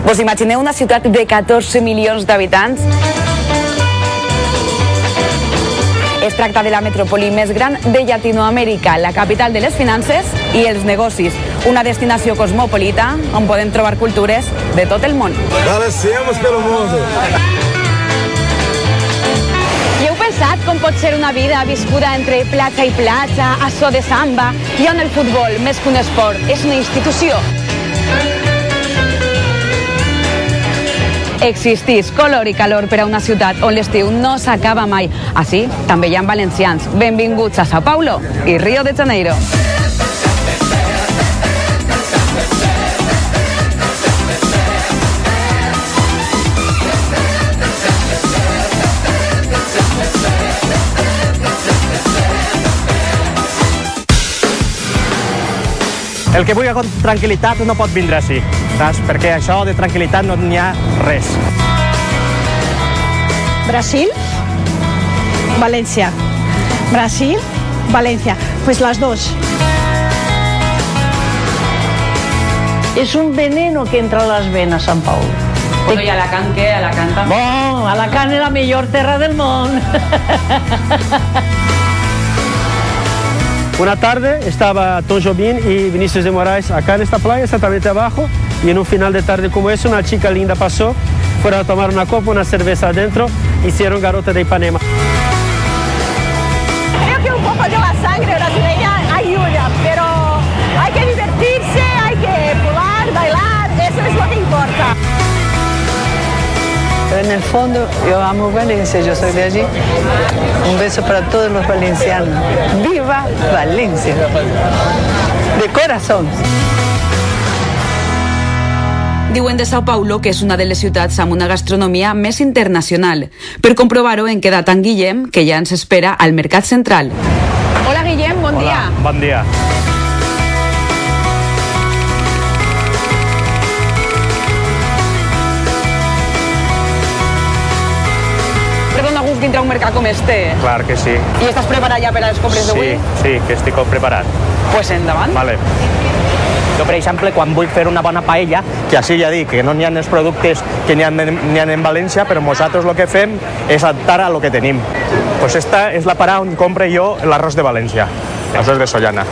Vos imagineu una ciutat de 14 milions d'habitants? Es tracta de la metròpoli més gran de Llatinoamèrica, la capital de les finances i els negocis. Una destinació cosmopolita on podem trobar cultures de tot el món. Passeamos pelo mundo. I heu pensat com pot ser una vida viscuda entre platja i platja, a so de samba, i on el futbol, més que un esport, és una institució? Existís color i calor per a una ciutat on l'estiu no s'acaba mai. Així, també hi ha valencians. Benvinguts a Sao Paulo i Rio de Janeiro. El que vulgui tranquil·litat no pot vindre així, saps? Perquè això de tranquil·litat no n'hi ha res. Brasil, Valencia. Brasil, Valencia. Pues las dos. Es un veneno que entra a las venas, San Paulo. Bueno, ¿y Alacant qué? ¿Alacant també? Bon, Alacant es la millor terra del món. Una tarde estaba Tom Jobim y Vinicius de Moraes acá en esta playa, exactamente abajo, y en un final de tarde como eso, una chica linda pasó, fueron a tomar una copa, una cerveza adentro, hicieron Garota de Ipanema. Creo que un poco de la sangre brasileña ayuda, pero hay que divertirse, hay que pular, bailar, eso es lo que importa. En el fondo, yo amo Valencia, yo soy de allí. Un beso para todos los valencianos. ¡Viva Valencia! De corazón. Diuen de Sao Paulo que és una de les ciutats amb una gastronomia més internacional. Per comprovar-ho hem quedat amb Guillem, que ja ens espera al Mercat Central. Hola Guillem, bon dia. Bon dia. Dintre un mercat com este. Clar que sí. I estàs preparat ja per a les compres d'avui? Sí, que estic preparat. Pues endavant. Vale. Jo, per exemple, quan vull fer una bona paella, que així ja dic que no n'hi ha els productes que n'hi ha en València, però nosaltres el que fem és adaptar a lo que tenim. Pues esta és la parada on compro jo l'arròs de València. Això és de Sollana.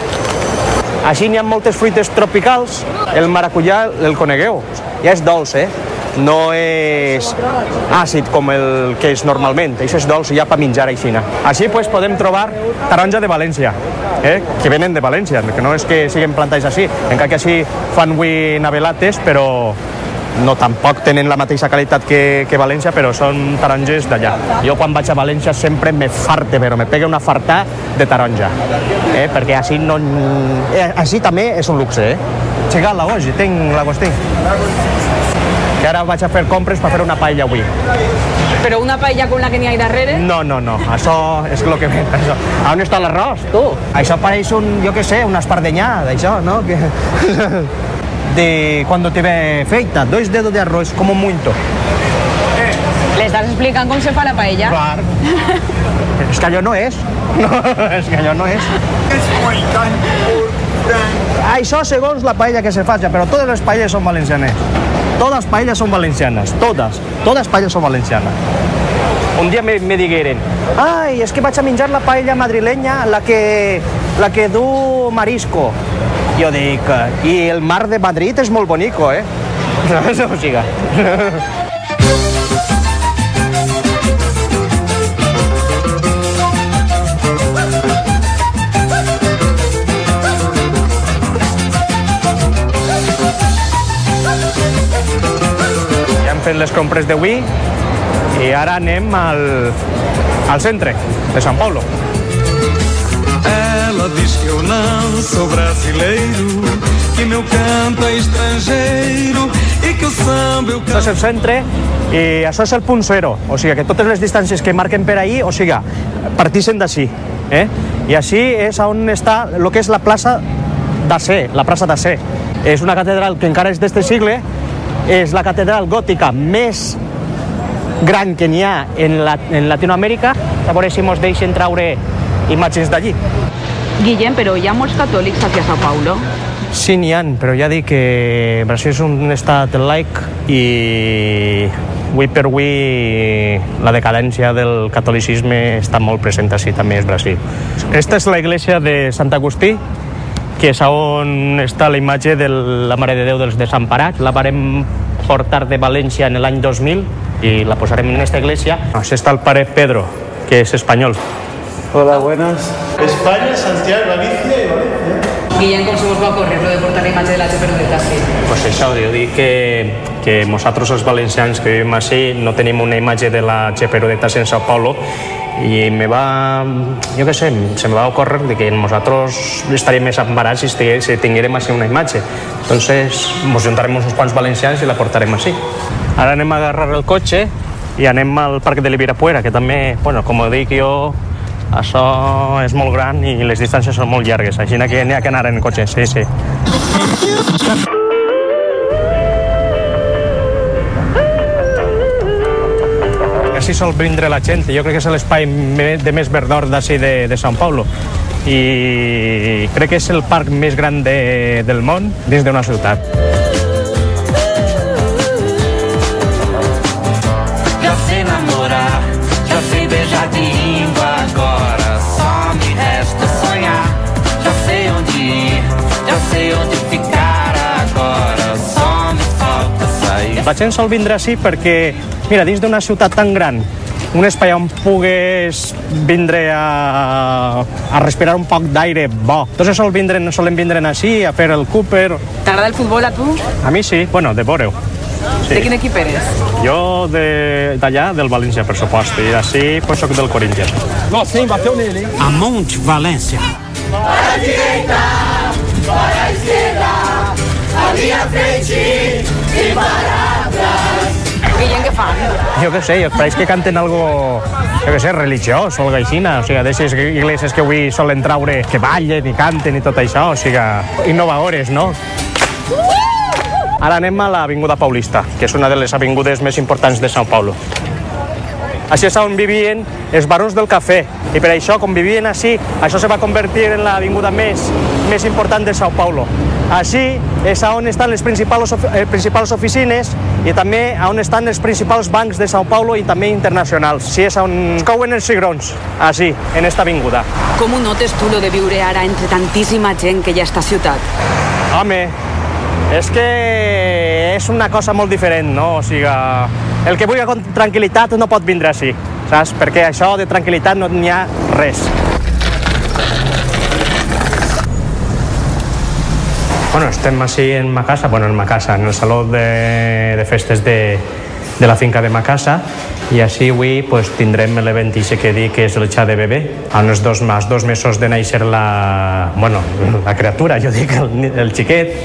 Així n'hi ha moltes fruites tropicals. El maracuyà el conegueu. Ja és dolç, no és àcid com el que és normalment, això és dolç ja per menjar aixina. Així pues, podem trobar taronja de València, que venen de València, que no és que siguin plantats així, encara que així fan avui navelates, però no tampoc tenen la mateixa qualitat que València, però són taronges d'allà. Jo quan vaig a València sempre me farte, però me pega una fartà de taronja, perquè així no... Així també és un luxe, Xegal, oggi, tenc l'agostí. Que ara vaig a fer compres per fer una paella avui. Però una paella com la que n'hi ha darrere? No, això és el que ven. A on està l'arròs, tu? Això pareix jo què sé, una espardenyà, d'això, no? De cuando te ve feita, 2 dedos de arroz, como un muito. ¿Le estás explicant com se fa la paella? Clar. És que allò no és. No, és que allò no és. És molt tan important. Això segons la paella que se faci, però totes les paelles són valencianes. Todas paellas son valencianas, todas paellas son valencianas. Un dia me digueren, ai, és que vaig a menjar la paella madrilenya, la que du marisco. Jo dic, i el mar de Madrid és molt bonico, O sigui... Fet les compres d'avui i ara anem al centre de São Paulo. Ela diz que eu não sou brasileiro, que meu canto é estrangeiro e que o samba eu canto... Això és el centre i això és el punt zero, o sigui que totes les distàncies que marquen per ahí, o sigui, partixen d'ací, I així és on està el que és la plaça d'Acer, la plaça d'Acer. És una catedral que encara és d'este segle, és la catedral gòtica més gran que n'hi ha en Latinoamèrica. A veure si ens deixen traure imatges d'allí. Guillem, però hi ha molts catòlics aquí a Sao Paulo? Sí, n'hi ha, però ja dic que Brasil és un estat laic i avui per avui la decadència del catolicisme està molt present així també és Brasil. Esta és la iglesia de Sant Agustí, que és on està la imatge de la Mare de Déu dels Desemparats. La varem portar de València en l'any 2000 i la posarem en esta iglesia. Així està el pare Pedro, que és espanyol. Hola, buenas. España, Santiago, Galicia y Valencia. Guillem, com se vos va ocórrer lo de portar la imatge de la Xeperudeta? Pues això, jo dic que nosaltres els valencians que vivim així no tenim una imatge de la Xeperudeta en Sao Paulo i jo què sé, se me va ocórrer de que nosaltres estaríem més embarats si tinguérem així una imatge. Entonces, ens juntarem uns quants valencians i la portarem així. Ara anem a agarrar el cotxe i anem al Parc de l'Ibirapuera, que també, bueno, com dic jo, això és molt gran i les distàncies són molt llargues, així que n'hi ha que anar en cotxe, sí. Així sol vindre la gent, jo crec que és l'espai de més verdor d'ací de São Paulo i crec que és el parc més gran del món dins d'una ciutat. Já sei namorar, já sei beijar de língua, agora só me resta sonhar. Já sei onde ir, já sei onde ficar, agora só me falta sair. La gent sol vindre així perquè, mira, dins d'una ciutat tan gran, un espai on pugues vindre a respirar un poc d'aire bo. Tots solen vindre així a fer el Cooper. T'agrada el futbol a tu? A mi sí, bueno, de veure-ho. Sí. De quin equip eres? Jo d'allà, del València, per supost, i així pues, soc del Corinthians. Nossa, hein? Bateu nele, hein? Amonte, Valência. Para a direita, para a esquerda, ali à frente e para atrás. Guillem, què fan? Jo què sé, pareix que canten algo, jo què sé, religiós o algo així, o sigui, d'aquestes igleses que avui solen traure, que ballen i canten i tot això, o sigui, innovadores, no? Ara anem a l'Avinguda Paulista, que és una de les avingudes més importants de São Paulo. Així és on vivien els barons del cafè, i per això, com vivien així, això se va convertir en l'avinguda més important de São Paulo. Així és on estan les principals oficines i també on estan els principals bancs de São Paulo i també internacionals. Així és on es couen els cigrons, així, en esta avinguda. Com ho notes tu, lo de viure ara entre tantíssima gent que hi ha a esta ciutat? Home, és que és una cosa molt diferent, no? O sigui, el que vulgui tranquil·litat no pot vindre així, saps? Perquè això de tranquil·litat no n'hi ha res. Bueno, estem així en ma casa, en el saló de festes de la finca de ma casa, i així avui pues, tindrem l'event que dic que és el xà de bebè. A uns 2 mesos de néixer la criatura, jo dic, el xiquet,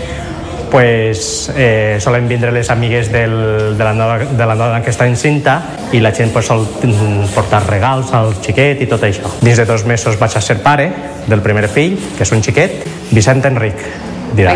pues, solen vindre les amigues de la dona que està encinta i la gent pues, sol portar regals al xiquet i tot això. Dins de 2 mesos vaig a ser pare del primer fill, que és un xiquet, Vicent Enric. Dirà.